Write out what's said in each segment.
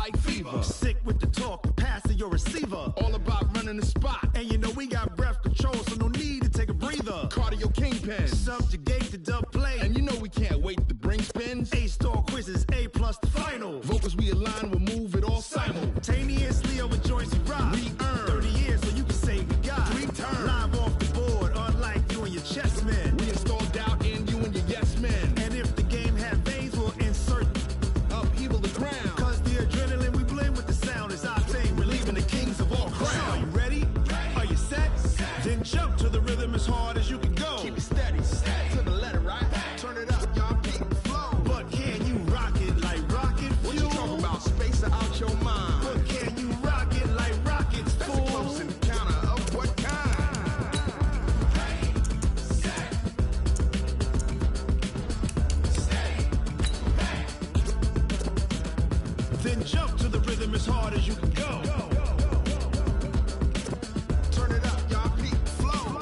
like fever. Sick with the talk, the pass to your receiver. All about running the spot. And you know we got breath control, so no need to take a breather. Cardio kingpin. Subjugate the dub play. And you know we can't wait to bring spins. A-star quizzes, A+ the final. Vocals we align, we'll move it all simultaneously over joints we rock. We earn 30 years so you can say we got 3 turns. Live off the board, unlike you and your chess men. We install doubt in you and your yes men. And if the game had veins, we'll insert upheaval the ground. Cause the adrenaline we blend with the sound is our thing. We're leaving the kings of all crowns. So are you ready? Are you set? Then jump to the rhythm as hard as you can go. Keep it steady, to the letter, right? Turn it up, y'all keep the flow. But can you rock it like rocket fuel? What you talking about? Space out your mind. But can you rock it like rockets, fool? That's a close encounter of what kind? Then jump to the rhythm as hard as you can go. Turn it up, y'all keep the flow.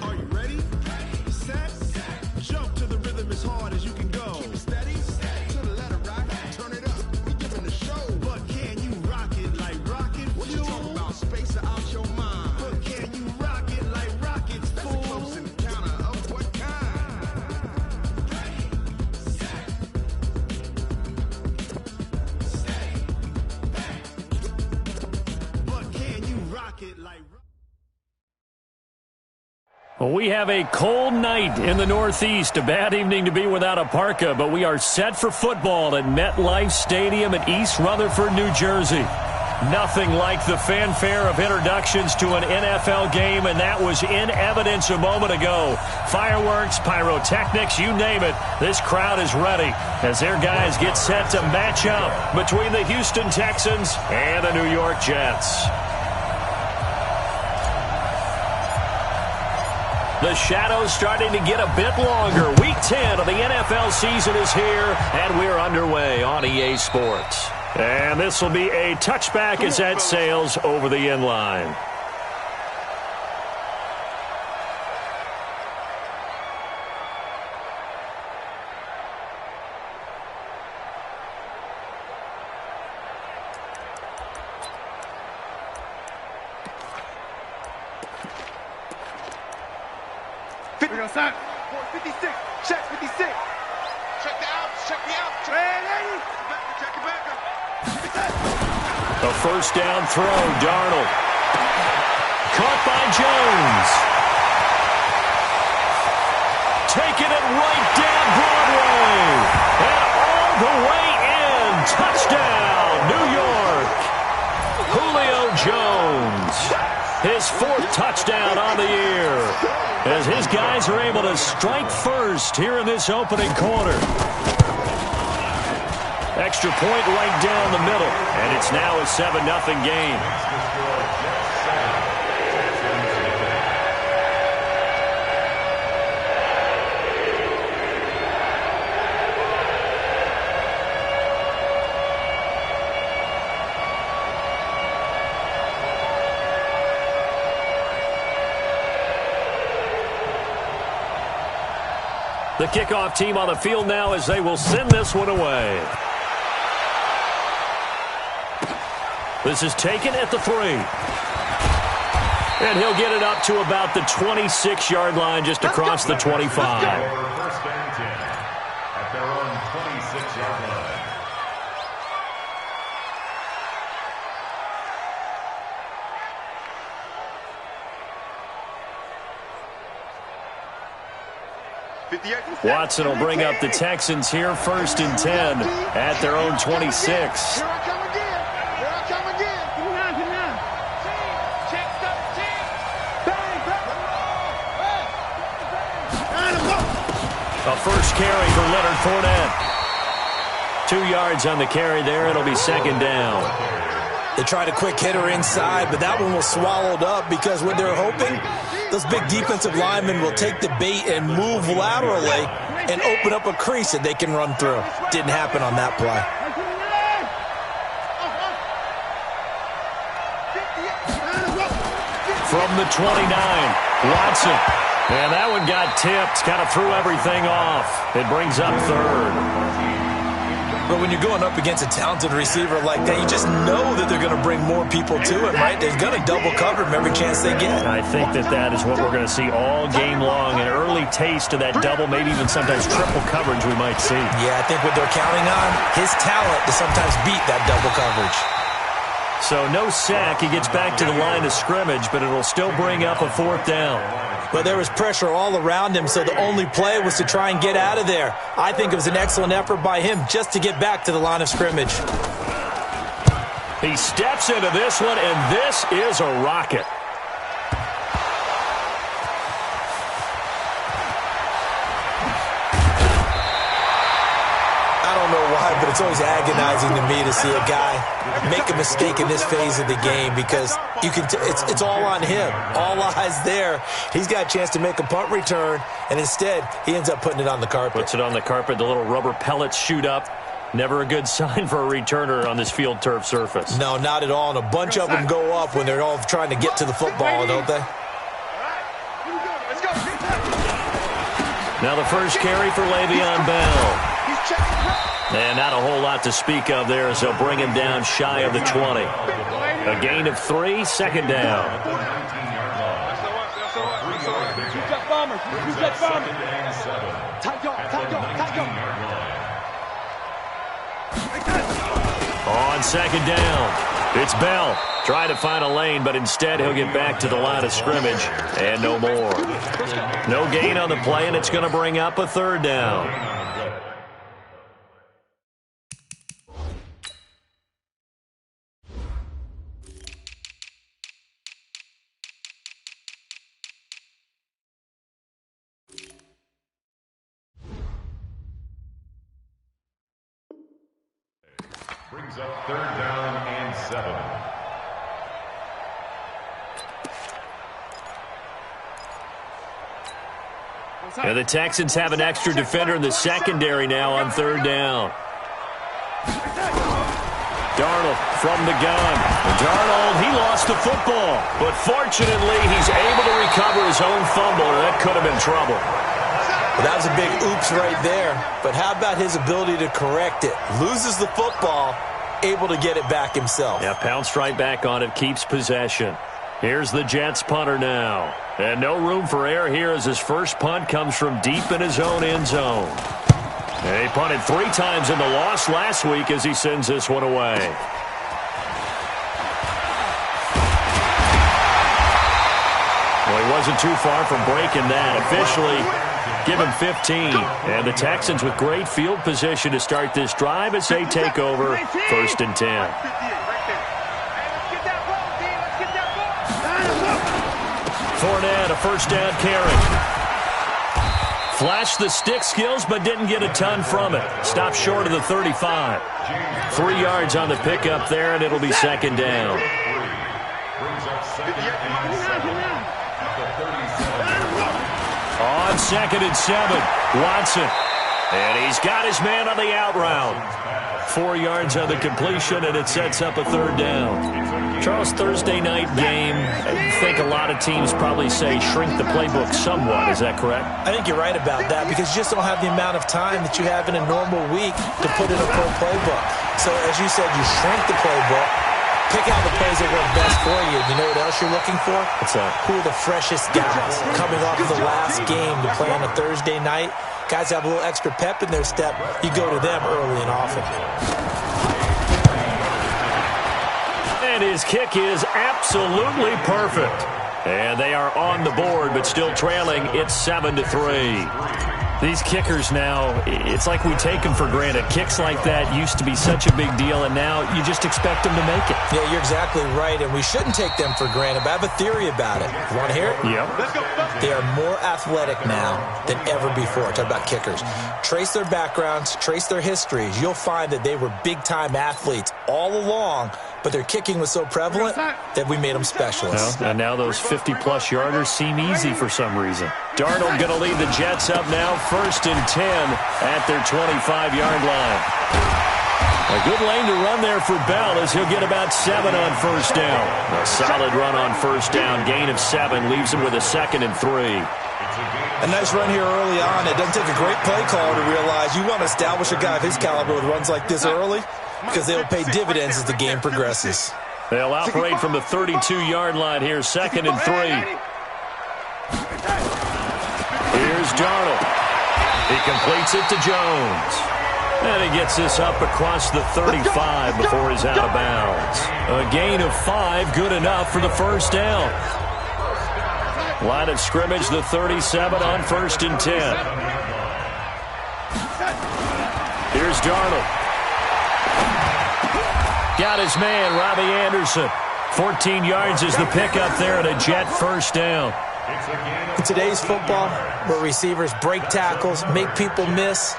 Are you ready? Set? Jump to the rhythm as hard as you can go. Keep it steady, to the letter, right? Turn it up, we giving the show. But can you rock it like rocket What you fuel? talking about? Space out your mind. But can you rock it like rockets, That's a fool? close encounter of what kind? But can you rock it like We have a cold night in the Northeast. A bad evening to be without a parka, but we are set for football at MetLife Stadium in East Rutherford, New Jersey. Nothing like the fanfare of introductions to an NFL game, and that was in evidence a moment ago. Fireworks, pyrotechnics, you name it. This crowd is ready as their guys get set to match up between the Houston Texans and the New York Jets. The shadow's starting to get a bit longer. Week 10 of the NFL season is here, and we're underway on EA Sports. And this will be a touchback as that sails over the end line. Outside. 56. Check 56. Check the outs. Check the outs. Check it back. A first down throw, Darnold. Caught by Jones. Taking it right down Broadway. And all the way in. Touchdown, New York. Julio Jones. His 4th touchdown on the year, as his guys are able to strike first here in this opening quarter. Extra point right down the middle, and it's now a 7-0 game. The kickoff team on the field now as they will send this one away. This is taken at the 3. And he'll get it up to about the 26-yard line just across the 25. First and 10 at their own 26-yard line. Watson will bring up the Texans here first and 10 at their own 26. Here I come again. Here I come again. Give me 9, give me 9. Check 13. A first carry for Leonard Fournette. 2 yards on the carry there. It'll be second down. They tried a quick hitter inside, but that one was swallowed up because what they're hoping, those big defensive linemen will take the bait and move laterally and open up a crease that they can run through. Didn't happen on that play. From the 29, Watson. And that one got tipped, kind of threw everything off. It brings up third. But when you're going up against a talented receiver like that, you just know that they're going to bring more people to him, right? They're going to double cover him every chance they get. I think that is what we're going to see all game long. An early taste of that double, maybe even sometimes triple coverage we might see. Yeah, I think what they're counting on, his talent to sometimes beat that double coverage. So no sack. He gets back to the line of scrimmage, but it'll still bring up a fourth down. But there was pressure all around him, so the only play was to try and get out of there. I think it was an excellent effort by him just to get back to the line of scrimmage. He steps into this one, and this is a rocket. I don't know why, but it's always agonizing to me to see a guy make a mistake in this phase of the game because you can it's all on him. All eyes there. He's got a chance to make a punt return, and instead he ends up putting it on the carpet. Puts it on the carpet. The little rubber pellets shoot up. Never a good sign for a returner on this field turf surface. No, not at all. And a bunch of them go up when they're all trying to get to the football, don't they? Now the first carry for Le'Veon Bell. And not a whole lot to speak of there as they'll bring him down shy of the 20. A gain of 3, second down. On second down, it's Bell. Trying to find a lane, but instead he'll get back to the line of scrimmage and no more. No gain on the play, and it's going to bring up a third down. Brings up third down and 7. And the Texans have an extra defender in the secondary now on third down. Darnold from the gun. Darnold, he lost the football. But fortunately, he's able to recover his own fumble, or that could have been trouble. Well, that was a big oops right there. But how about his ability to correct it? Loses the football, able to get it back himself. Yeah, pounced right back on it, keeps possession. Here's the Jets punter now. And no room for error here as his first punt comes from deep in his own end zone. And he punted 3 times in the loss last week as he sends this one away. Well, he wasn't too far from breaking that. Officially, give him 15. And the Texans with great field position to start this drive as they take over 1st and 10. Fournette, a first down carry. Flashed the stick skills, but didn't get a ton from it. Stopped short of the 35. 3 yards on the pickup there, and it'll be second down. On 2nd and 7, Watson. And he's got his man on the out route. 4 yards on the completion, and it sets up a third down. Charles, Thursday night game, I think a lot of teams probably say shrink the playbook somewhat. Is that correct? I think you're right about that because you just don't have the amount of time that you have in a normal week to put in a full playbook. So, as you said, you shrink the playbook, pick out the plays that work best for you. You know what else you're looking for? What's that? Who are the freshest guys coming off of the last game to play on a Thursday night? Guys have a little extra pep in their step. You go to them early and often. And his kick is absolutely perfect. And they are on the board, but still trailing. It's 7-3. These kickers now, it's like we take them for granted. Kicks like that used to be such a big deal, and now you just expect them to make it. Yeah, you're exactly right, and we shouldn't take them for granted, but I have a theory about it. You want to hear it? Yep. They are more athletic now than ever before. Talk about kickers. Trace their backgrounds, trace their histories. You'll find that they were big-time athletes all along, but their kicking was so prevalent that we made them specialists. Well, and now those 50-plus yarders seem easy for some reason. Darnold going to lead the Jets up now, 1st and 10 at their 25-yard line. A good lane to run there for Bell as he'll get about 7 on 1st down. A solid run on 1st down, gain of 7, leaves him with a 2nd and 3. A nice run here early on. It doesn't take a great play caller to realize you want to establish a guy of his caliber with runs like this early because they will pay dividends as the game progresses. They'll operate from the 32-yard line here, 2nd and 3. Here's Darnold. He completes it to Jones. And he gets this up across the 35 before he's out of bounds. A gain of 5, good enough for the 1st down. Line of scrimmage, the 37 on 1st and 10. Here's Darnold. Got his man, Robbie Anderson. 14 yards is the pickup there at a Jet 1st down. In today's football, where receivers break tackles, make people miss,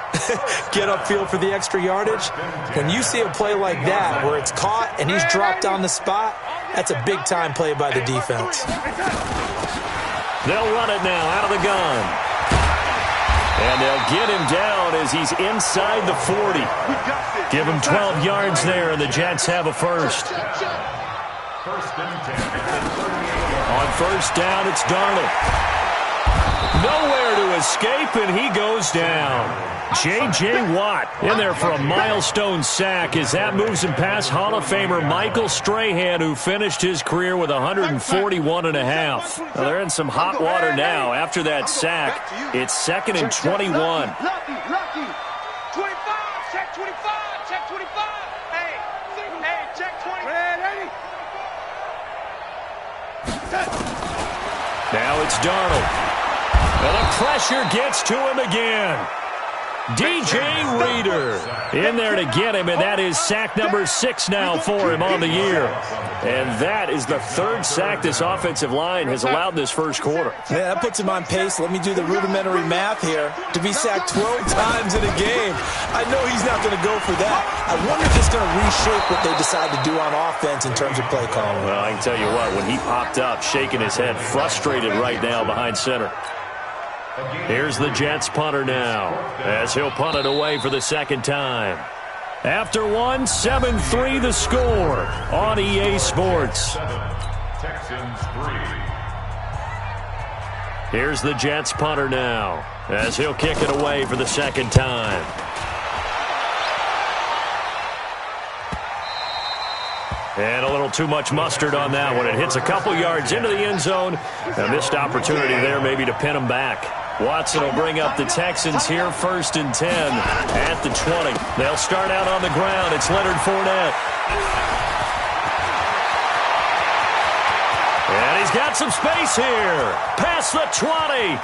get upfield for the extra yardage, when you see a play like that where it's caught and he's dropped on the spot, that's a big-time play by the defense. They'll run it now out of the gun. And they'll get him down as he's inside the 40. Give him 12 yards there, and the Jets have a 1st. On 1st down, it's Darnold. Nowhere to escape, and he goes down. J.J. Watt in there for a milestone sack as that moves him past Hall of Famer Michael Strahan, who finished his career with 141.5. Now, they're in some hot water now. After that sack, it's 2nd and 21. Lucky. 25, check 25, check 25. Hey, check 20. Ready? Now it's Darnold. And the pressure gets to him again. DJ Reader in there to get him, and that is sack number 6 now for him on the year. And that is the 3rd sack this offensive line has allowed this 1st quarter. Yeah, that puts him on pace. Let me do the rudimentary math here. To be sacked 12 times in a game, I know he's not going to go for that. I wonder if it's going to reshape what they decide to do on offense in terms of play calling. Well, I can tell you what, when he popped up, shaking his head, frustrated right now behind center. Here's the Jets punter now, as he'll punt it away for the 2nd time. After 1, 7-3 the score on EA Sports. Texans 3. Here's the Jets punter now, as he'll kick it away for the 2nd time. And a little too much mustard on that one. It hits a couple yards into the end zone. A missed opportunity there maybe to pin him back. Watson will bring up the Texans here, 1st and 10 at the 20. They'll start out on the ground. It's Leonard Fournette. And he's got some space here. Past the 20.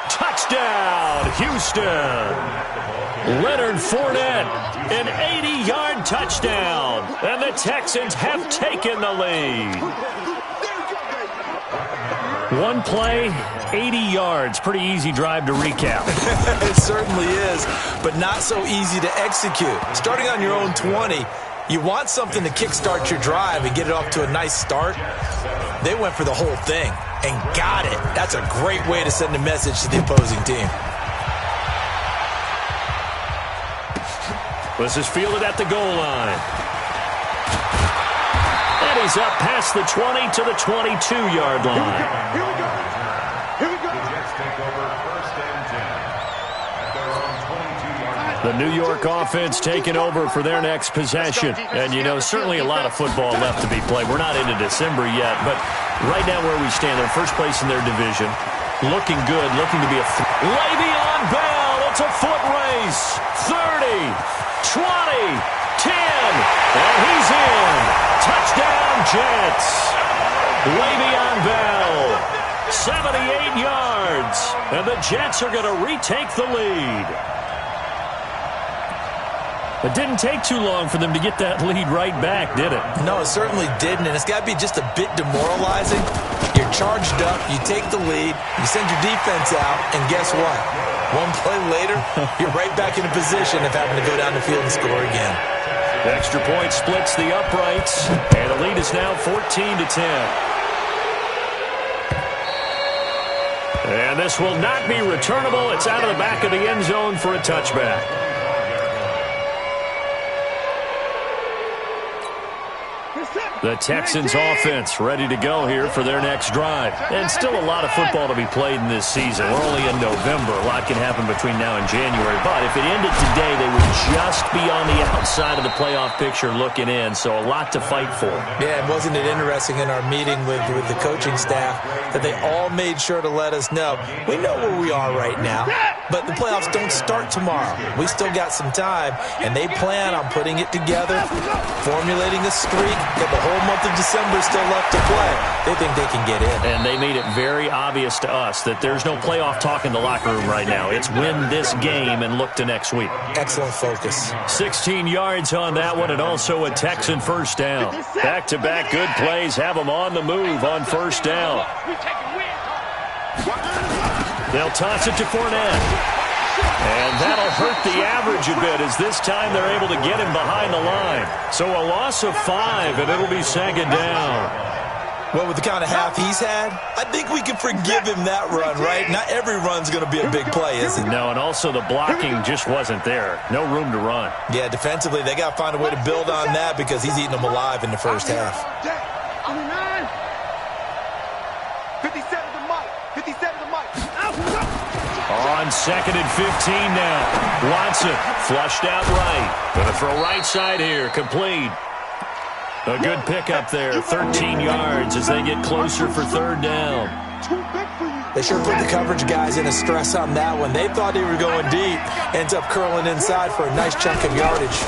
Touchdown, Houston. Leonard Fournette, an 80-yard touchdown. And the Texans have taken the lead. One play, 80 yards. Pretty easy drive to recap. It certainly is, but not so easy to execute. Starting on your own 20, you want something to kickstart your drive and get it off to a nice start. They went for the whole thing and got it. That's a great way to send a message to the opposing team. This is fielded at the goal line. And he's up past the 20 to the 22-yard line. Here we go. The Jets take over 1st and 10 at their own 22-yard line. The New York offense taking over for their next possession. And, you know, certainly a lot of football left to be played. We're not into December yet, but right now where we stand, they're first place in their division. Looking good, looking to be a... Le'Veon Bell, it's a foot race. 30, 20, 10, and he's in. Touchdown, Jets. Le'Veon Bell, 78 yards, and the Jets are going to retake the lead. It didn't take too long for them to get that lead right back, did it? No, it certainly didn't, and it's got to be just a bit demoralizing. You're charged up, you take the lead, you send your defense out, and guess what? One play later, you're right back in a position of having to go down the field and score again. Extra point splits the uprights, and the lead is now 14-10. And this will not be returnable. It's out of the back of the end zone for a touchback. The Texans offense ready to go here for their next drive. And still a lot of football to be played in this season. We're only in November. A lot can happen between now and January. But if it ended today, they would just be on the outside of the playoff picture looking in. So a lot to fight for. Yeah, and wasn't it interesting in our meeting with the coaching staff that they all made sure to let us know, we know where we are right now, but the playoffs don't start tomorrow. We still got some time, and they plan on putting it together, formulating a streak, got the whole month of December still left to play. They think they can get in. And they made it very obvious to us that there's no playoff talk in the locker room right now. It's win this game and look to next week. Excellent focus. 16 yards on that one, and also a Texan first down. Back-to-back good plays have them on the move on first down. They'll toss it to Fournette. And that'll hurt the average a bit as this time they're able to get him behind the line. So a loss of 5, and it'll be second down. Well, with the kind of half he's had, I think we can forgive him that run, right? Not every run's going to be a big play, is it? No, and also the blocking just wasn't there. No room to run. Yeah, defensively, they got to find a way to build on that because he's eating them alive in the first half. 57 to Mike. 57 to Mike. On 2nd and 15 now. Watson flushed out right. Going to throw right side here. Complete. A good pickup there. 13 yards as they get closer for third down. They sure put the coverage guys in a stress on that one. They thought they were going deep. Ends up curling inside for a nice chunk of yardage.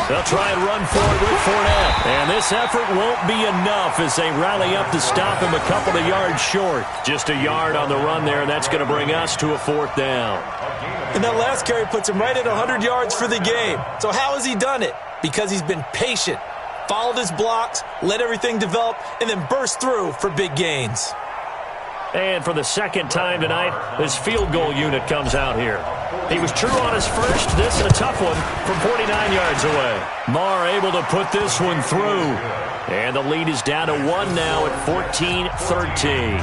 They'll try and run for it with Fournette. And this effort won't be enough as they rally up to stop him a couple of yards short. Just a yard on the run there, and that's going to bring us to a fourth down. And that last carry puts him right at 100 yards for the game. So how has he done it? Because he's been patient, followed his blocks, let everything develop, and then burst through for big gains. And for the second time tonight, his field goal unit comes out here. He was true on his first. This a tough one from 49 yards away. Marr able to put this one through. And the lead is down to 1 now at 14-13.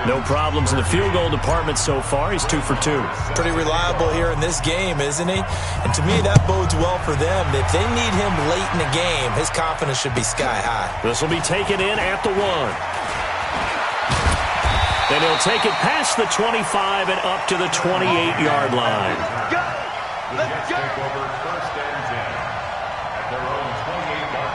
No problems in the field goal department so far. He's 2 for 2. Pretty reliable here in this game, isn't he? And to me, that bodes well for them. If they need him late in the game, his confidence should be sky high. This will be taken in at the 1. And he'll take it past the 25 and up to the 28-yard line. Let's go. Take over 1st and 10 at their own 28-yard line.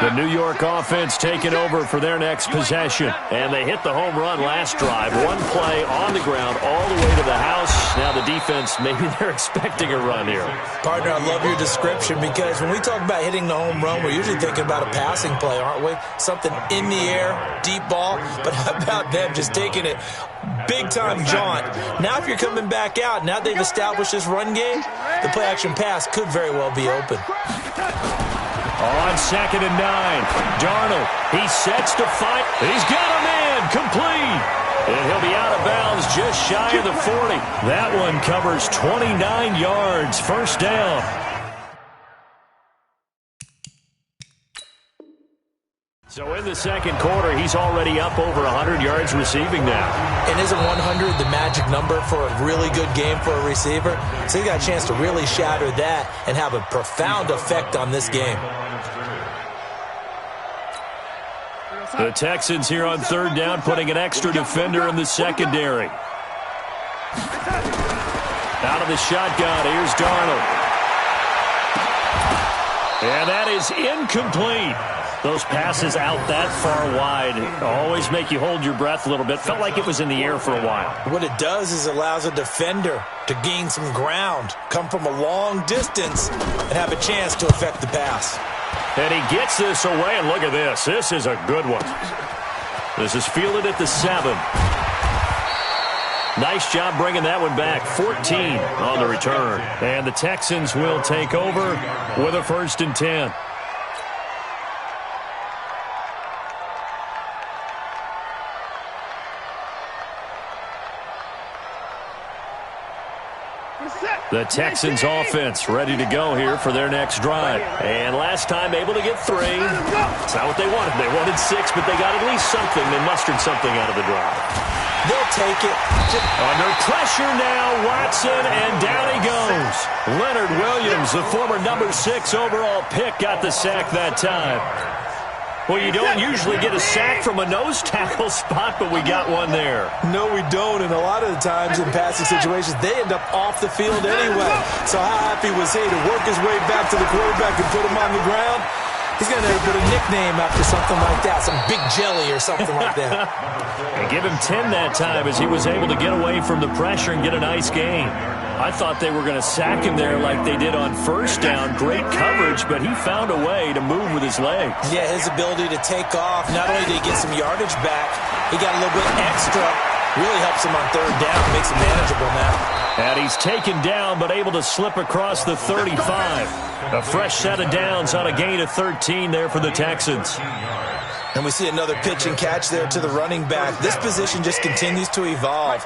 The New York offense taking over for their next possession. And they hit the home run last drive. One play on the ground all the way to the house. Now the defense, maybe they're expecting a run here. Partner, I love your description because when we talk about hitting the home run, we're usually thinking about a passing play, aren't we? Something in the air, deep ball. But how about them just taking it big-time jaunt? Now if you're coming back out, now they've established this run game, the play-action pass could very well be open. On 2nd and 9, Darnold, he sets to fight. He's got a man, complete. And he'll be out of bounds just shy of the 40. That one covers 29 yards, first down. So in the second quarter, he's already up over 100 yards receiving now. And isn't 100 the magic number for a really good game for a receiver? So he got a chance to really shatter that and have a profound effect on this game. The Texans here on third down, putting an extra defender in the secondary. Out of the shotgun, here's Darnold. And that is incomplete. Those passes out that far wide always make you hold your breath a little bit. Felt like it was in the air for a while. What it does is allows a defender to gain some ground, come from a long distance, and have a chance to affect the pass. And he gets this away, and look at this. This is a good one. This is fielded at the 7. Nice job bringing that one back. 14 on the return. And the Texans will take over with a 1st and 10. The Texans offense ready to go here for their next drive. And last time able to get 3. It's not what they wanted. They wanted 6, but they got at least something. They mustered something out of the drive. They'll take it. Under pressure now, Watson, and down he goes. Leonard Williams, the former number 6 overall pick, got the sack that time. Well, you don't usually get a sack from a nose tackle spot, but we got one there. No, we don't, and a lot of the times in passing situations, they end up off the field anyway. So how happy was he to work his way back to the quarterback and put him on the ground? He's going to put a nickname after something like that, some Big Jelly or something like that. And give him 10 that time as he was able to get away from the pressure and get a nice gain. I thought they were going to sack him there like they did on first down. Great coverage, but he found a way to move with his legs. Yeah, his ability to take off. Not only did he get some yardage back, he got a little bit extra. Really helps him on third down, makes it manageable now. And he's taken down, but able to slip across the 35. A fresh set of downs on a gain of 13 there for the Texans. And we see another pitch and catch there to the running back. This position just continues to evolve.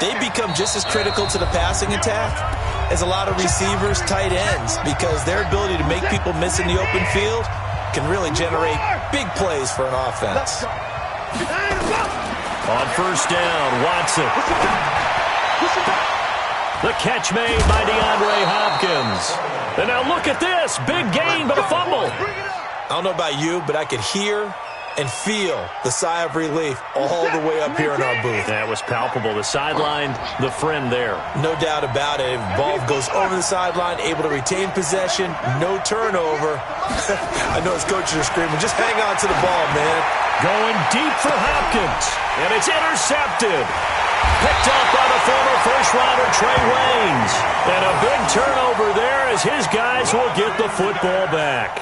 They become just as critical to the passing attack as a lot of receivers, tight ends, because their ability to make people miss in the open field can really generate big plays for an offense. On first down, Watson. The catch made by DeAndre Hopkins. And now look at this. Big gain, but a fumble. I don't know about you, but I could hear and feel the sigh of relief all the way up here in our booth. That was palpable. The sideline, the friend there. No doubt about it. Ball goes over the sideline, able to retain possession, no turnover. I know his coaches are screaming, just hang on to the ball, man. Going deep for Hopkins, and it's intercepted. Picked up by the former first-rounder Trey Waynes. And a big turnover there as his guys will get the football back.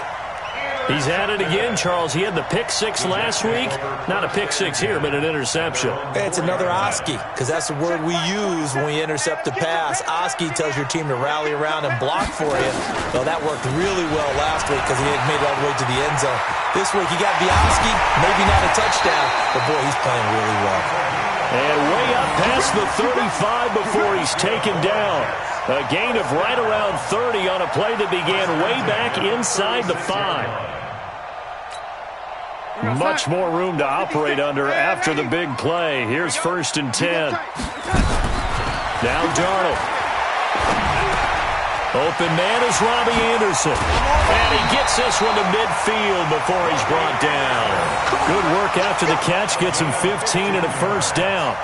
He's at it again, Charles. He had the pick 6 last week. Not a pick 6 here, but an interception. It's another Oski, because that's the word we use when we intercept a pass. Oski tells your team to rally around and block for you. Well, that worked really well last week because he had made it all the way to the end zone. This week, he got the Oski, maybe not a touchdown, but boy, he's playing really well. And way up past the 35 before he's taken down. A gain of right around 30 on a play that began way back inside the 5. Much more room to operate under after the big play. Here's 1st and 10. Now Darnold. Open man is Robbie Anderson. And he gets this one to midfield before he's brought down. Good work after the catch. Gets him 15 and a first down.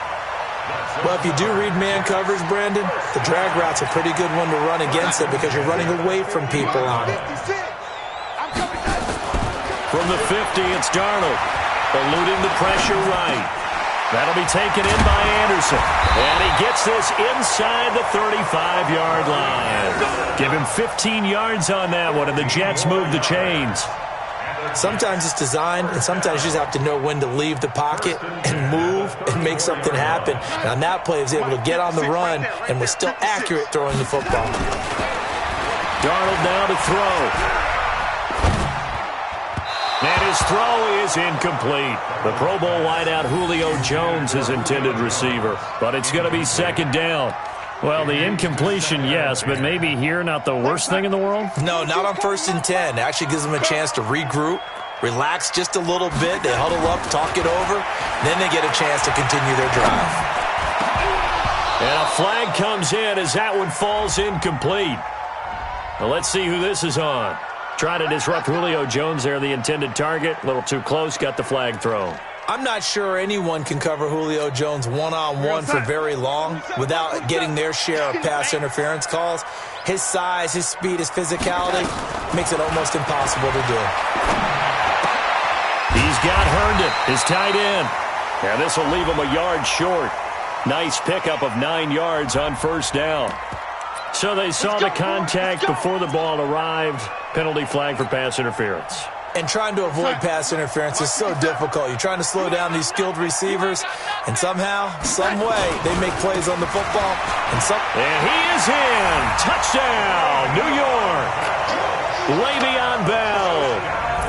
Well, if you do read man coverage, Brandon, the drag route's a pretty good one to run against it because you're running away from people on it. From the 50, it's Darnold. Eluding the pressure right. That'll be taken in by Anderson. And he gets this inside the 35-yard line. Give him 15 yards on that one, and the Jets move the chains. Sometimes it's designed, and sometimes you just have to know when to leave the pocket and move and make something happen. And on that play, he was able to get on the run and was still accurate throwing the football. Darnold now to throw. And his throw is incomplete. The Pro Bowl wideout Julio Jones, his intended receiver. But it's going to be 2nd down. Well, the incompletion, yes, but maybe here not the worst thing in the world? No, not on 1st and 10. It actually gives them a chance to regroup, relax just a little bit. They huddle up, talk it over. Then they get a chance to continue their drive. And a flag comes in as that one falls incomplete. Well, let's see who this is on. Trying to disrupt Julio Jones there, the intended target. A little too close, got the flag thrown. I'm not sure anyone can cover Julio Jones one-on-one for very long without getting their share of pass interference calls. His size, his speed, his physicality makes it almost impossible to do. He's got Herndon, his tight end. And this will leave him a yard short. Nice pickup of 9 yards on 1st down. So they saw the contact before the ball arrived. Penalty flag for pass interference. And trying to avoid pass interference is so difficult. You're trying to slow down these skilled receivers, and somehow, some way, they make plays on the football. And he is in. Touchdown, New York. Le'Veon Bell.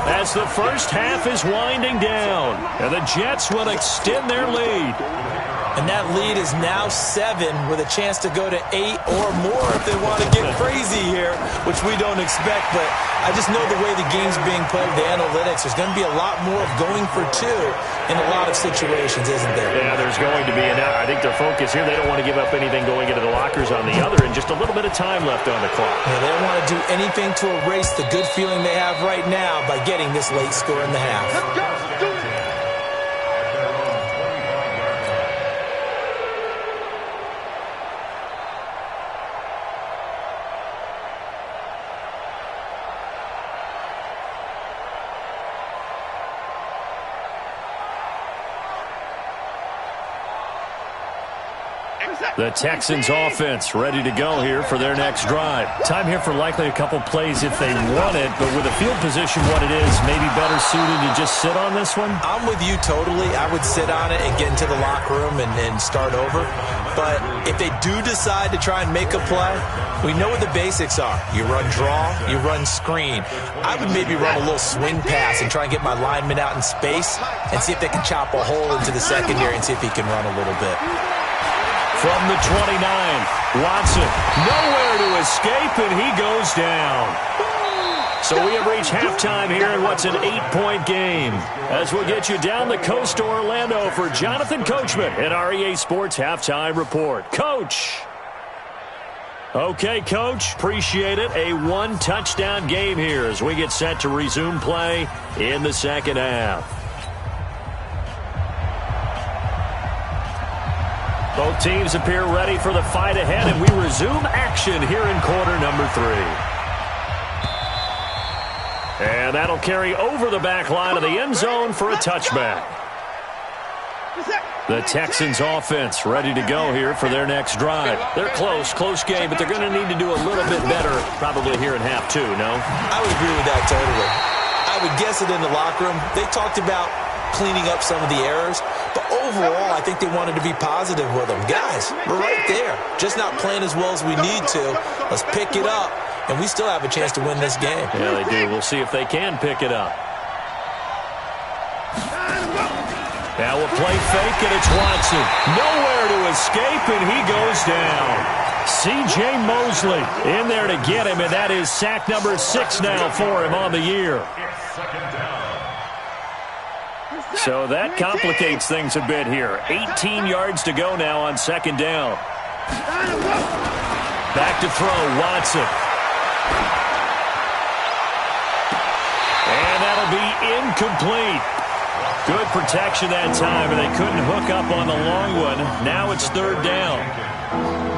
As the first half is winding down, and the Jets will extend their lead. And that lead is now 7 with a chance to go to 8 or more if they want to get crazy here, which we don't expect. But I just know the way the game's being played, the analytics, there's going to be a lot more of going for 2 in a lot of situations, isn't there? Yeah, there's going to be. And I think their focus here, they don't want to give up anything going into the lockers on the other, and just a little bit of time left on the clock. Yeah, they don't want to do anything to erase the good feeling they have right now by getting this late score in the half. Let's go. Do it. The Texans offense ready to go here for their next drive. Time here for likely a couple plays if they want it, but with the field position what it is, maybe better suited to just sit on this one? I'm with you totally. I would sit on it and get into the locker room and start over. But if they do decide to try and make a play, we know what the basics are. You run draw, you run screen. I would maybe run a little swing pass and try and get my lineman out in space and see if they can chop a hole into the secondary and see if he can run a little bit. From the 29, Watson, nowhere to escape, and he goes down. So we have reached halftime here in what's an 8-point game. As we'll get you down the coast to Orlando for Jonathan Coachman at our EA Sports Halftime Report. Coach. Okay, Coach, appreciate it. A 1-touchdown game here as we get set to resume play in the second half. Both teams appear ready for the fight ahead, and we resume action here in quarter number 3. And that'll carry over the back line of the end zone for a touchback. The Texans offense ready to go here for their next drive. They're close game, but they're going to need to do a little bit better probably here in half 2, no? I would agree with that totally. I would guess it in the locker room. They talked about cleaning up some of the errors, but overall, I think they wanted to be positive with them. Guys, we're right there. Just not playing as well as we need to. Let's pick it up, and we still have a chance to win this game. Yeah, they do. We'll see if they can pick it up. Now we'll play fake, and it's Watson. Nowhere to escape, and he goes down. C.J. Mosley in there to get him, and that is sack number 6 now for him on the year. So that complicates things a bit here. 18 yards to go now on second down. Back to throw, Watson. And that'll be incomplete. Good protection that time, and they couldn't hook up on the long one. Now it's third down.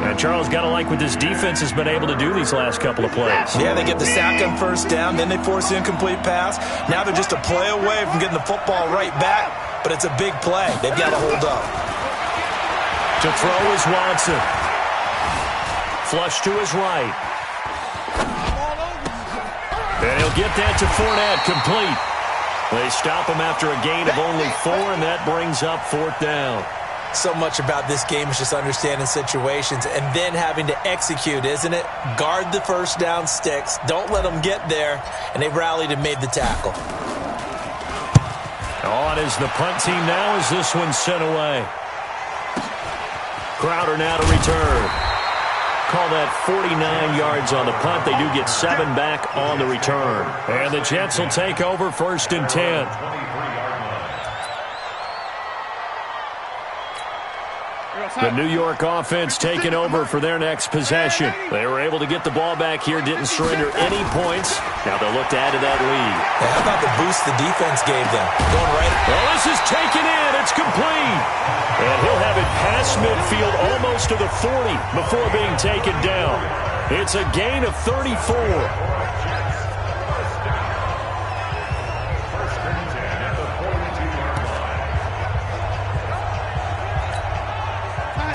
And Charles, got to like what this defense has been able to do these last couple of plays. Yeah, they get the sack on first down, then they force the incomplete pass. Now they're just a play away from getting the football right back, but it's a big play. They've got to hold up. To throw is Watson. Flush to his right. And he'll get that to Fournette, complete. They stop him after a gain of only 4, and that brings up fourth down. So much about this game is just understanding situations and then having to execute, isn't it? Guard the first down sticks. Don't let them get there. And they rallied and made the tackle. On is the punt team now as this one's sent away. Crowder now to return. Call that 49 yards on the punt. They do get 7 back on the return. And the Jets will take over first and 10. The New York offense taking over for their next possession. They were able to get the ball back here, didn't surrender any points. Now they'll look to add to that lead. Hey, how about the boost the defense gave them? Going right. Well, this is taken in. It's complete. And he'll have it past midfield almost to the 40 before being taken down. It's a gain of 34.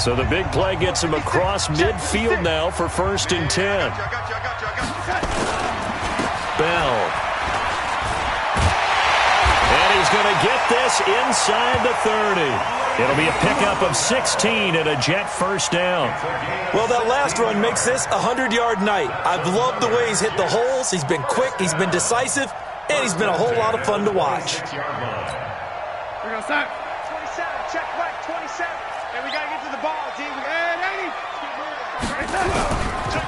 So the big play gets him across midfield now for first and 10. Bell. And he's going to get this inside the 30. It'll be a pickup of 16 and a Jet first down. Well, that last run makes this a 100-yard night. I've loved the way he's hit the holes. He's been quick, he's been decisive, and he's been a whole lot of fun to watch. We're going to start. 27, check right, 27. And we got to get to the ball, G.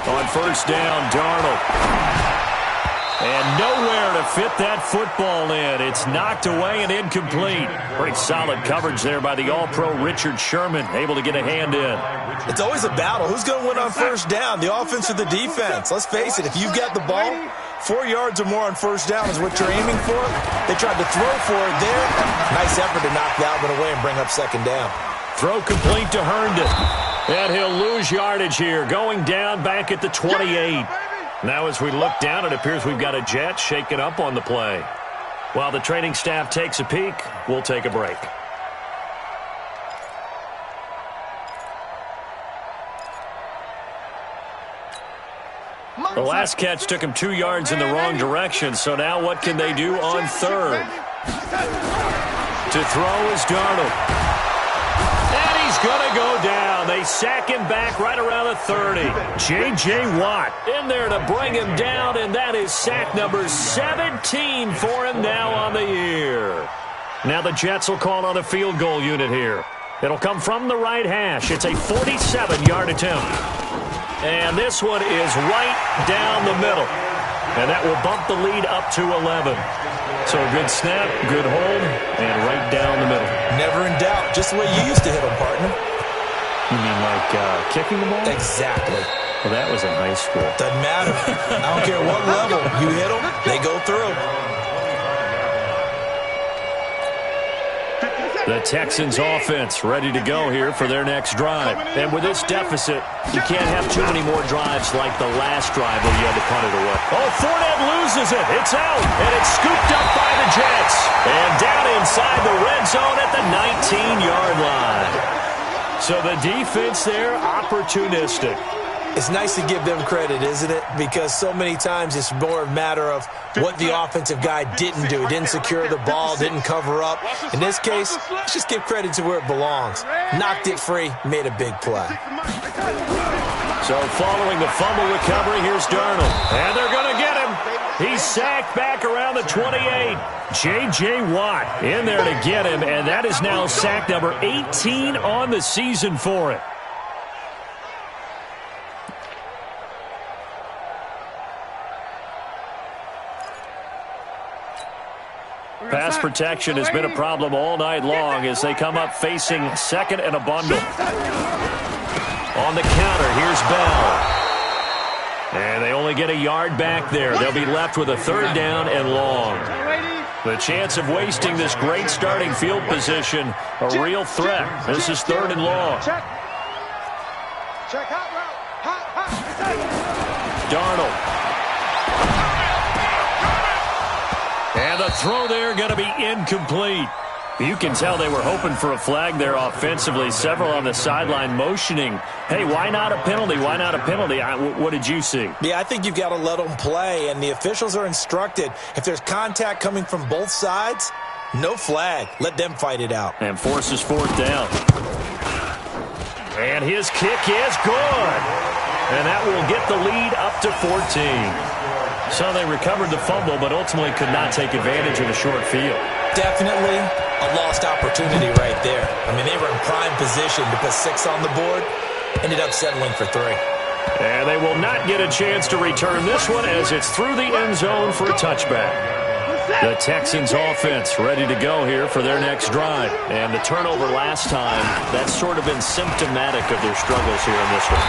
On first down, Darnold. And nowhere to fit that football in. It's knocked away and incomplete. Pretty solid coverage there by the All-Pro Richard Sherman, able to get a hand in. It's always a battle. Who's going to win on first down, the offense or the defense? Let's face it, if you've got the ball, 4 yards or more on first down is what you're aiming for. They tried to throw for it there. Nice effort to knock that one away and bring up second down. Throw complete to Herndon. And he'll lose yardage here, going down back at the 28. Now as we look down, it appears we've got a jet shaken up on the play. While the training staff takes a peek, we'll take a break. The last catch took him 2 yards in the wrong direction, so now what can they do on third? To throw is Darnold. And he's going to go down. They sack him back right around the 30. J.J. Watt in there to bring him down, and that is sack number 17 for him now on the year. Now the Jets will call on a field goal unit here. It'll come from the right hash. It's a 47-yard attempt. And this one is right down the middle. And that will bump the lead up to 11. So a good snap, good hold, and right down the middle. Never in doubt. Just the way you used to hit them, partner. You mean like kicking the ball? Exactly. Well, that was in high school. Doesn't matter. I don't care what level. You hit them, they go through. The Texans offense ready to go here for their next drive. And with this deficit, you can't have too many more drives like the last drive where you had to punt it away. Oh, Fournette loses it. It's out. And it's scooped up by the Jets. And down inside the red zone at the 19-yard line. So the defense there, opportunistic. It's nice to give them credit, isn't it? Because so many times it's more a matter of what the offensive guy didn't do. Didn't secure the ball, didn't cover up. In this case, let's just give credit to where it belongs. Knocked it free, made a big play. So following the fumble recovery, here's Darnold. And they're going to get him. He's sacked back around the 28. J.J. Watt in there to get him, and that is now sack number 18 on the season for him. Pass protection has been a problem all night long as they come up facing second and a bundle. On the counter, here's Bell. And they only get a yard back there. They'll be left with a third down and long. The chance of wasting this great starting field position, a real threat. This is third and long. Darnold. And the throw there going to be incomplete. You can tell they were hoping for a flag there offensively. Several on the sideline motioning, hey, why not a penalty? Why not a penalty? What did you see? Yeah, I think you've got to let them play, and the officials are instructed. If there's contact coming from both sides, no flag. Let them fight it out. And forces fourth down. And his kick is good. And that will get the lead up to 14. So they recovered the fumble, but ultimately could not take advantage of a short field. Definitely a lost opportunity right there. I mean, they were in prime position to put 6 on the board. Ended up settling for 3. And they will not get a chance to return this one as it's through the end zone for a touchback. The Texans offense ready to go here for their next drive. And the turnover last time, that's sort of been symptomatic of their struggles here in this one.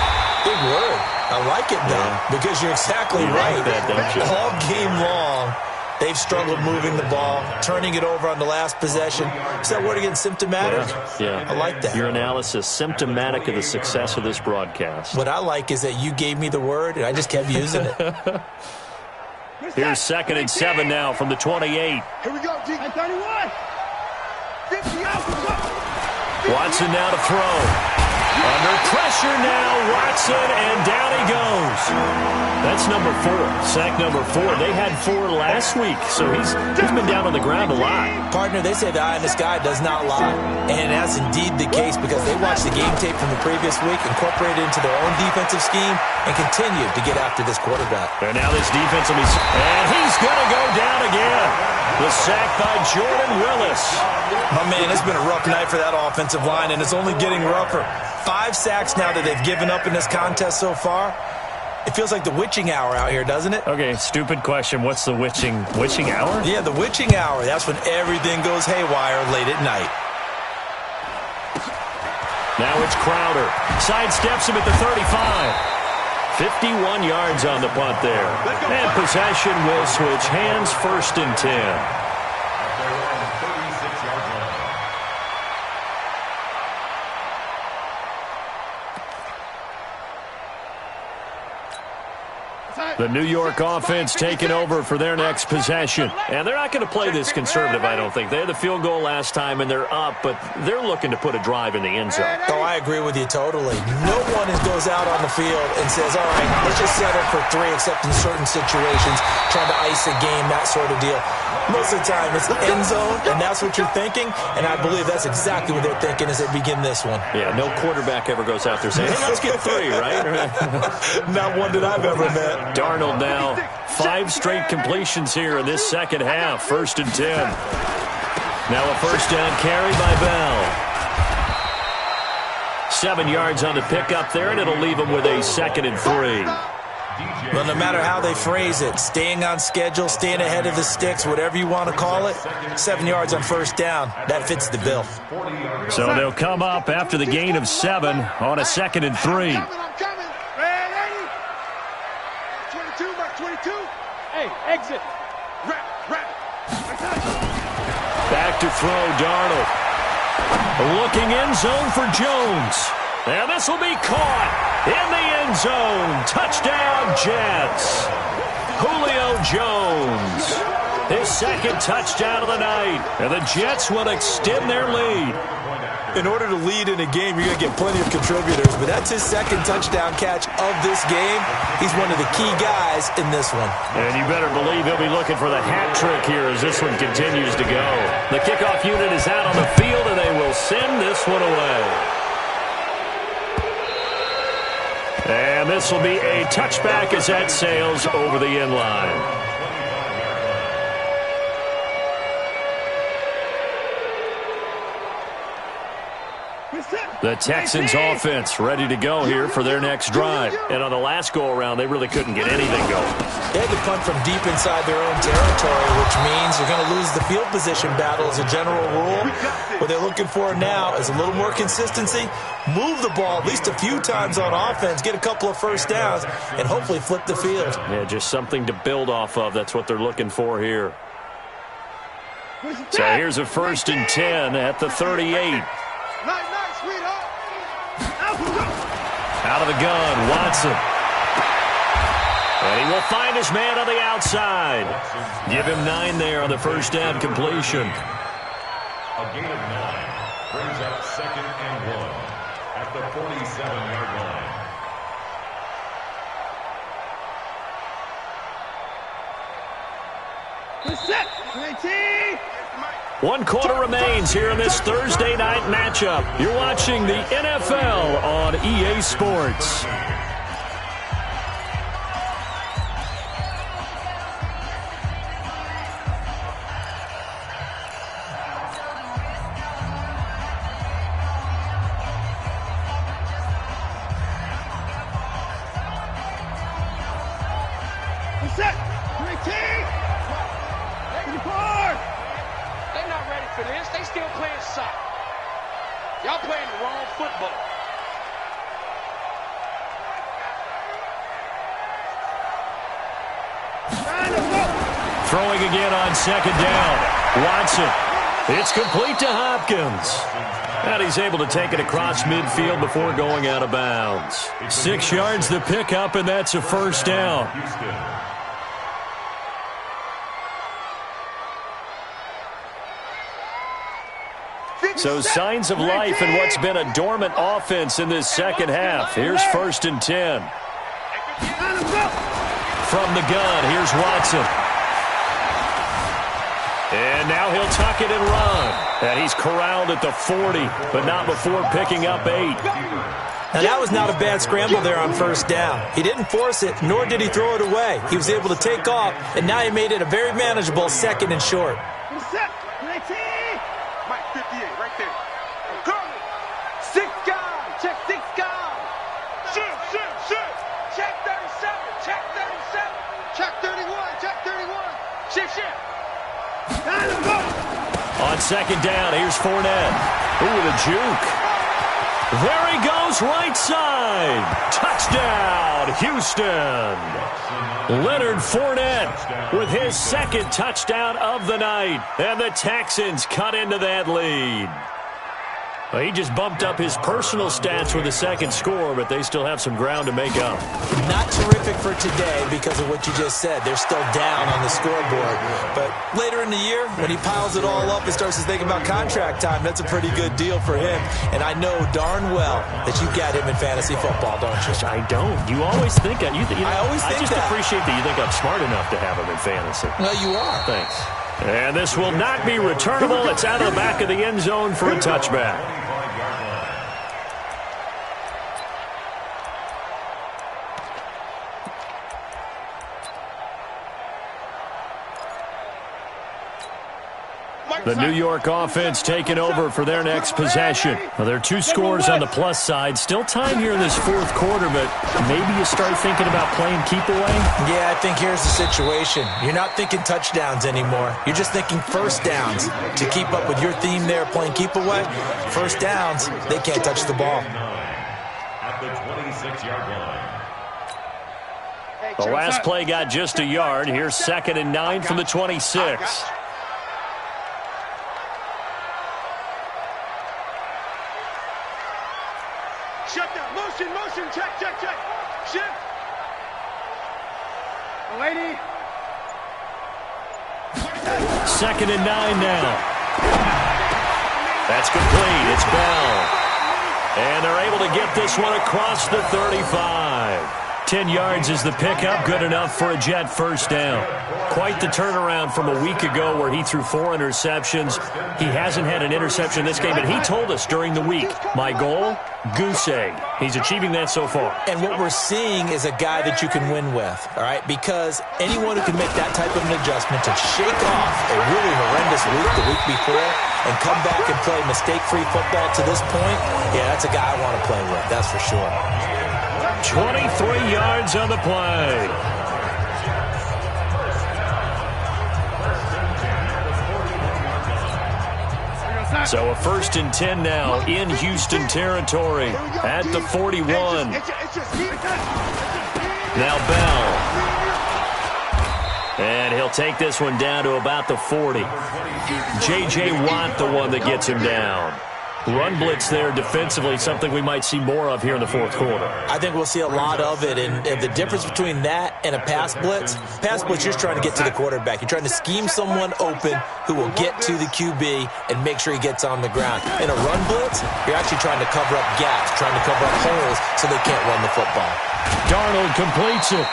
Big word. I like it, though, because you're exactly right. Like that, don't you? All game long, they've struggled moving the ball, turning it over on the last possession. Is that word again, symptomatic? Yeah. I like that. Your analysis, symptomatic of the success of this broadcast. What I like is that you gave me the word, and I just kept using it. Here's 2nd and 7 now from the 28. Here we go, D. 31. 50 out. Watson now to throw. Under pressure now, Watson, and down he goes. That's number 4, sack number 4. They had 4 last week, so he's been down on the ground a lot. Partner, they say the eye in the sky does not lie, and that's indeed the case because they watched the game tape from the previous week, incorporated it into their own defensive scheme, and continued to get after this quarterback. And now this defense will be... And he's going to go down again. The sack by Jordan Willis. My man, it's been a rough night for that offensive line, and it's only getting rougher. 5 sacks now that they've given up in this contest so far. It feels like the witching hour out here, doesn't it? Okay, stupid question. What's the witching hour? Yeah, the witching hour. That's when everything goes haywire late at night. Now it's Crowder. Sidesteps him at the 35. 51 yards on the punt there. And possession will switch hands, 1st and 10. The New York offense taking over for their next possession. And they're not going to play this conservative, I don't think. They had the field goal last time, and they're up, but they're looking to put a drive in the end zone. Oh, I agree with you totally. No one goes out on the field and says, all right, let's just settle for 3, except in certain situations, trying to ice a game, that sort of deal. Most of the time, it's end zone, and that's what you're thinking, and I believe that's exactly what they're thinking as they begin this one. Yeah, no quarterback ever goes out there saying, hey, let's get 3, right? Not one that I've ever met. Darnold now, 5 straight completions here in this second half, 1st and 10. Now a 1st down carry by Bell. 7 yards on the pickup there, and it'll leave him with a 2nd and 3. Well, no matter how they phrase it, staying on schedule, staying ahead of the sticks, whatever you want to call it, 7 yards on 1st down, that fits the bill. So they'll come up after the gain of 7 on a 2nd and 3. I'm coming. Ready? 22, mark 22. Hey, exit. Rap. Back to throw, Darnold. Looking end zone for Jones. And this will be caught in the end zone. Touchdown, Jets. Julio Jones. His 2nd touchdown of the night. And the Jets will extend their lead. In order to lead in a game, you're going to get plenty of contributors, but that's his 2nd touchdown catch of this game. He's one of the key guys in this one. And you better believe he'll be looking for the hat trick here as this one continues to go. The kickoff unit is out on the field, and they will send this one away. And this will be a touchback as that sails over the end line. The Texans offense ready to go here for their next drive. And on the last go-around, they really couldn't get anything going. They had to punt from deep inside their own territory, which means they're going to lose the field position battle as a general rule. What they're looking for now is a little more consistency, move the ball at least a few times on offense, get a couple of 1st downs, and hopefully flip the field. Yeah, just something to build off of. That's what they're looking for here. So here's a 1st and 10 at the 38. Out of the gun, Watson. And he will find his man on the outside. Give him 9 there on the 1st down completion. A gain of 9 brings up 2nd and 1 at the 47-yard line. Set. 19. 1 quarter remains here in this Thursday night matchup. You're watching the NFL on EA Sports. Set. 19. They're not ready for this. They still playing soccer. Y'all playing the wrong football. Throwing again on 2nd down. Watson. It's complete to Hopkins. And he's able to take it across midfield before going out of bounds. 6 yards the pickup, and that's a 1st down. 50. So signs of life in what's been a dormant offense in this second half. Here's 1st and 10. From the gun, here's Watson. And now he'll tuck it and run. And he's corralled at the 40, but not before picking up 8. Now, that was not a bad scramble there on 1st down. He didn't force it, nor did he throw it away. He was able to take off, and now he made it a very manageable 2nd and short. Mike 58, right there. Six guard. Check 6 guard. Shoot. Check 37. Check 37. Check 31. Check 31. Shift. On 2nd down, here's Fournette. Ooh, the juke. There he goes, right side. Touchdown, Houston. Leonard Fournette with his 2nd touchdown of the night. And the Texans cut into that lead. Well, he just bumped up his personal stats with a 2nd score, but they still have some ground to make up. Not terrific for today because of what you just said. They're still down on the scoreboard. But later in the year, when he piles it all up and starts to think about contract time, that's a pretty good deal for him. And I know darn well that you've got him in fantasy football, don't you? I don't. You always think that. I just appreciate that you think I'm smart enough to have him in fantasy. Well, you are. Thanks. And this will not be returnable. It's out of the back of the end zone for a touchback. The New York offense taking over for their next possession. Well, there are 2 scores on the plus side. Still time here in this 4th quarter, but maybe you start thinking about playing keep away? Yeah, I think here's the situation. You're not thinking touchdowns anymore. You're just thinking 1st downs. To keep up with your theme there, playing keep away, 1st downs, they can't touch the ball. At the 26-yard line. The last play got just a yard. Here's 2nd and 9 from the 26. Shut down. Motion. Check. Shift. Lady. 2nd and 9 now. That's complete. It's Bell. And they're able to get this one across the 35. 10 yards is the pickup. Good enough for a Jet 1st down. Quite the turnaround from a week ago where he threw 4 interceptions. He hasn't had an interception in this game, but he told us during the week, my goal, goose egg. He's achieving that so far. And what we're seeing is a guy that you can win with, all right? Because anyone who can make that type of an adjustment to shake off a really horrendous week the week before and come back and play mistake-free football to this point, yeah, that's a guy I want to play with, that's for sure. 23 yards on the play. So a 1st and 10 now in Houston territory at the 41. Now Bell. And he'll take this one down to about the 40. J.J. Watt, the one that gets him down. Run blitz there defensively, something we might see more of here in the 4th quarter. I think we'll see a lot of it, and the difference between that and a pass blitz, you're just trying to get to the quarterback. You're trying to scheme someone open who will get to the QB and make sure he gets on the ground. In a run blitz, you're actually trying to cover up gaps, trying to cover up holes so they can't run the football. Darnold completes it.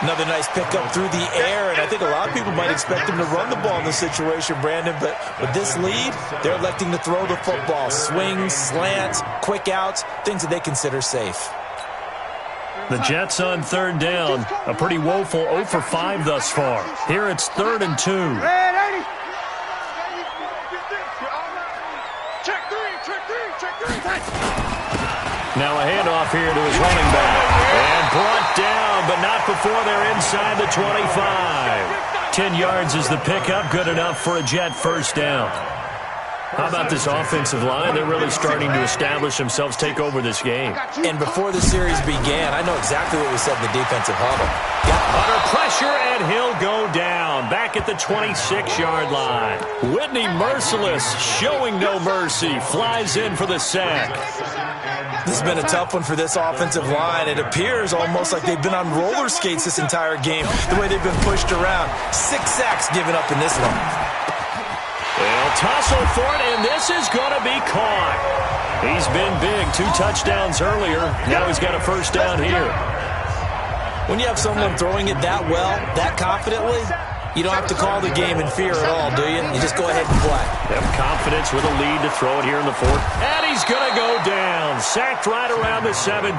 Another nice pickup through the air, and I think a lot of people might expect him to run the ball in this situation, Brandon, but with this lead, they're electing to throw the football. Swings, slants, quick outs, things that they consider safe. The Jets on 3rd down, a pretty woeful 0 for 5 thus far. Here it's 3rd and 2. Now a handoff here to his running back. And brought down, but not before they're inside the 25. 10 yards is the pickup. Good enough for a Jet 1st down. How about this offensive line? They're really starting to establish themselves, take over this game. And before the series began, I know exactly what we said in the defensive huddle. Under pressure, and he'll go down. Back at the 26-yard line. Whitney Merciless, showing no mercy, flies in for the sack. This has been a tough one for this offensive line. It appears almost like they've been on roller skates this entire game, the way they've been pushed around. 6 sacks given up in this one. They'll tussle for it, and this is going to be caught. He's been big. 2 touchdowns earlier. Now he's got a first down here. When you have someone throwing it that well, that confidently, you don't have to call the game in fear at all, do you? You just go ahead and play. Have confidence with a lead to throw it here in the 4th. And he's going to go down. Sacked right around the 17.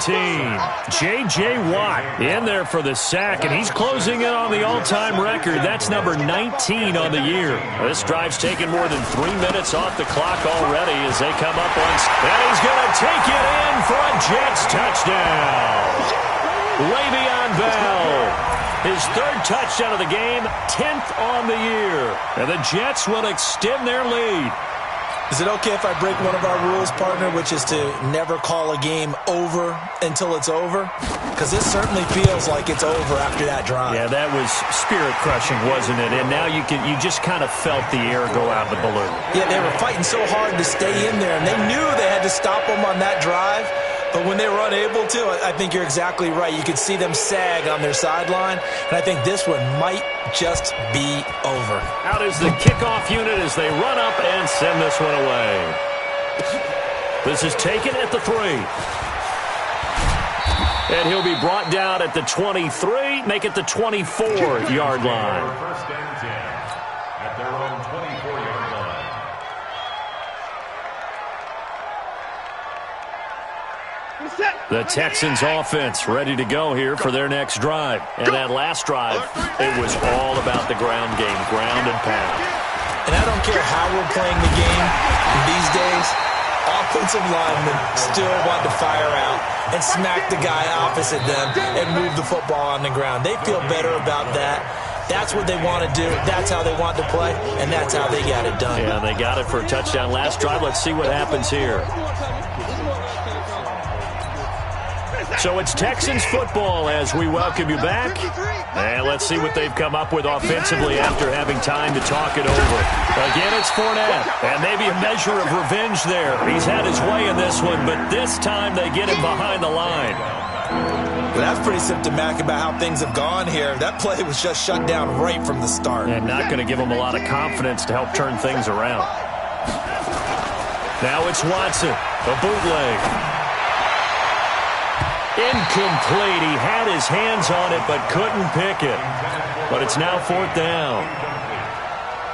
J.J. Watt in there for the sack, and he's closing in on the all-time record. That's number 19 on the year. This drive's taken more than 3 minutes off the clock already as they come up on. And he's going to take it in for a Jets touchdown. Le'Veon Bell. His 3rd touchdown of the game, 10th on the year. And the Jets will extend their lead. Is it okay if I break one of our rules, partner, which is to never call a game over until it's over? Because this certainly feels like it's over after that drive. Yeah, that was spirit-crushing, wasn't it? And now you just kind of felt the air go out of the balloon. Yeah, they were fighting so hard to stay in there, and they knew they had to stop them on that drive. But when they were unable to, I think you're exactly right. You could see them sag on their sideline, and I think this one might just be over. Out is the kickoff unit as they run up and send this one away. This is taken at the 3. And he'll be brought down at the 23, make it the 24-yard line. First and 10 at their own 24-yard line. The Texans offense ready to go here for their next drive. And that last drive, it was all about the ground game, ground and pound. And I don't care how we're playing the game these days, offensive linemen still want to fire out and smack the guy opposite them and move the football on the ground. They feel better about that. That's what they want to do. That's how they want to play, and that's how they got it done. Yeah, they got it for a touchdown last drive. Let's see what happens here. So it's Texans football as we welcome you back. And let's see what they've come up with offensively after having time to talk it over. Again, it's Fournette. And maybe a measure of revenge there. He's had his way in this one, but this time they get him behind the line. Well, that's pretty symptomatic about how things have gone here. That play was just shut down right from the start. And not going to give him a lot of confidence to help turn things around. Now it's Watson, a bootleg. Incomplete. He had his hands on it but couldn't pick it. But it's now 4th down.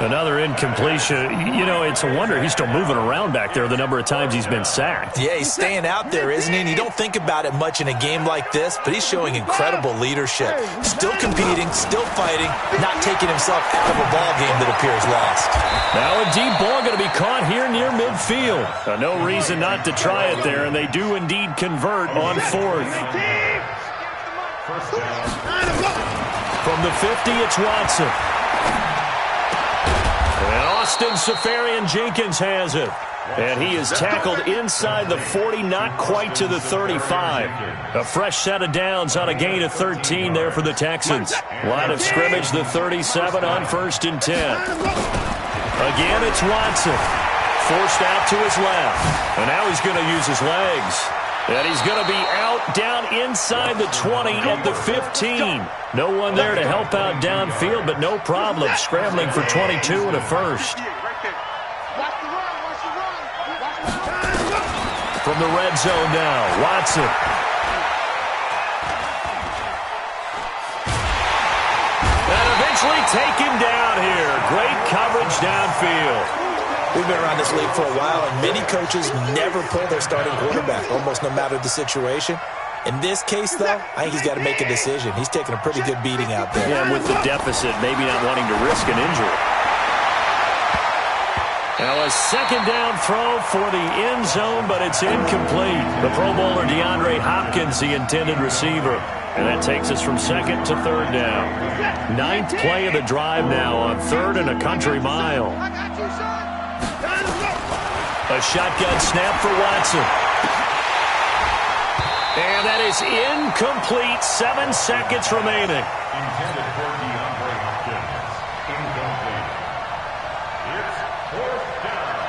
Another incompletion. You know, it's a wonder he's still moving around back there the number of times he's been sacked. Yeah, he's staying out there, isn't he? And you don't think about it much in a game like this, but he's showing incredible leadership. Still competing, still fighting, not taking himself out of a ball game that appears lost. Now a deep ball going to be caught here near midfield. No reason not to try it there, and they do indeed convert on 4th. From the 50, it's Watson. And Austin Seferian-Jenkins has it. And he is tackled inside the 40, not quite to the 35. A fresh set of downs on a gain of 13 there for the Texans. Line of scrimmage, the 37 on 1st and 10. Again, it's Watson. Forced out to his left. And now he's going to use his legs. And he's going to be out down inside the 20 at the 15. No one there to help out downfield, but no problem. Scrambling for 22 and a first. From the red zone now, Watson. And eventually take him down here. Great coverage downfield. We've been around this league for a while, and many coaches never pull their starting quarterback, almost no matter the situation. In this case, though, I think he's got to make a decision. He's taking a pretty good beating out there. Yeah, with the deficit, maybe not wanting to risk an injury. Now a second down throw for the end zone, but it's incomplete. The Pro Bowler DeAndre Hopkins, the intended receiver. And that takes us from 2nd to 3rd down. 9th play of the drive now on 3rd and a country mile. A shotgun snap for Watson. And that is incomplete. 7 seconds remaining. Intended for DeAndre Hopkins. Incomplete. It's 4th down.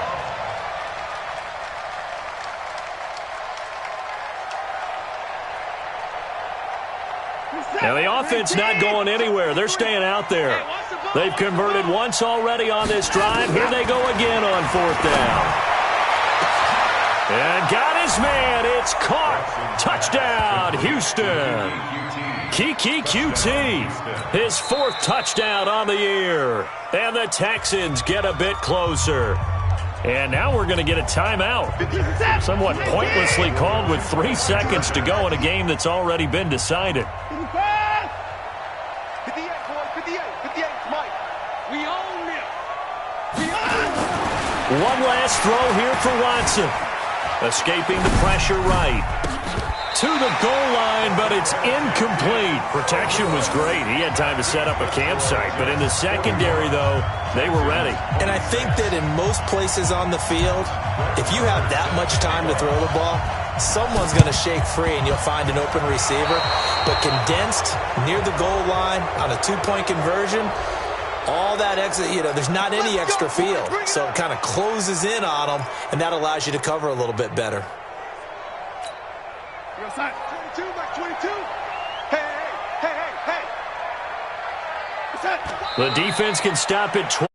Now the offense not going anywhere. They're staying out there. They've converted once already on this drive. Here they go again on 4th down. And got his man. It's caught. Touchdown, Houston. Kiki QT, his 4th touchdown on the year. And the Texans get a bit closer. And now we're going to get a timeout. Somewhat pointlessly called with 3 seconds to go in a game that's already been decided. 58, boy, 58, 58, Mike. We own them. One last throw here for Watson. Escaping the pressure right. To the goal line, but it's incomplete. Protection was great. He had time to set up a campsite. But in the secondary, though, they were ready. And I think that in most places on the field, if you have that much time to throw the ball, someone's going to shake free and you'll find an open receiver. But condensed near the goal line on a 2-point conversion, all that extra, there's not any extra field. So it kind of closes in on them, and that allows you to cover a little bit better. 22, Mike, 22. Hey. The defense can stop at 20.